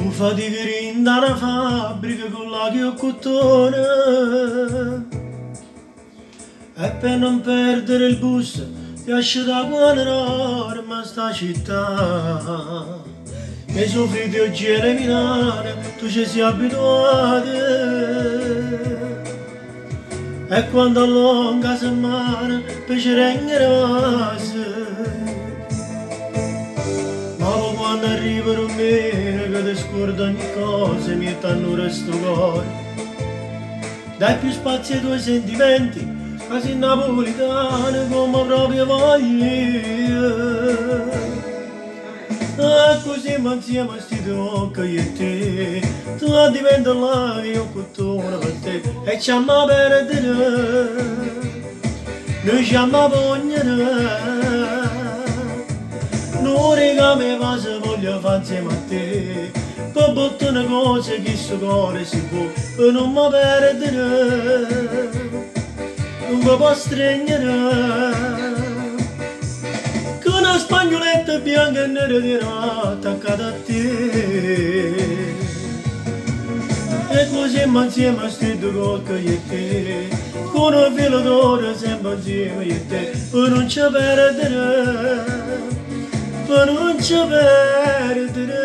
Un faticare da una fabbrica con la che ho cotone e per non perdere il bus ti esce da quadrare ma sta città che soffriti oggi e le minare tu ci sei abituato e quando allunga settimana per ci regnerasi ma quando arriva un mese che ti scorda ogni cosa mi mettono resto cuore dai più spazio ai tuoi sentimenti quasi napolitano come proprio voglio e così ma insieme a sti tocca io e te tu diventa là io con per te e ci ama perdere noi ci ama vogliono non rega me va se voglio fare insieme a te per buttare una cosa che sto cuore si può e non mi perdere non mi può stringere con una spagnoletta bianca e nera di nata attaccata a te e così ma insieme a sti due cocche io e te con un filo d'oro sempre insieme io e te per non ci perdere per non ci perdere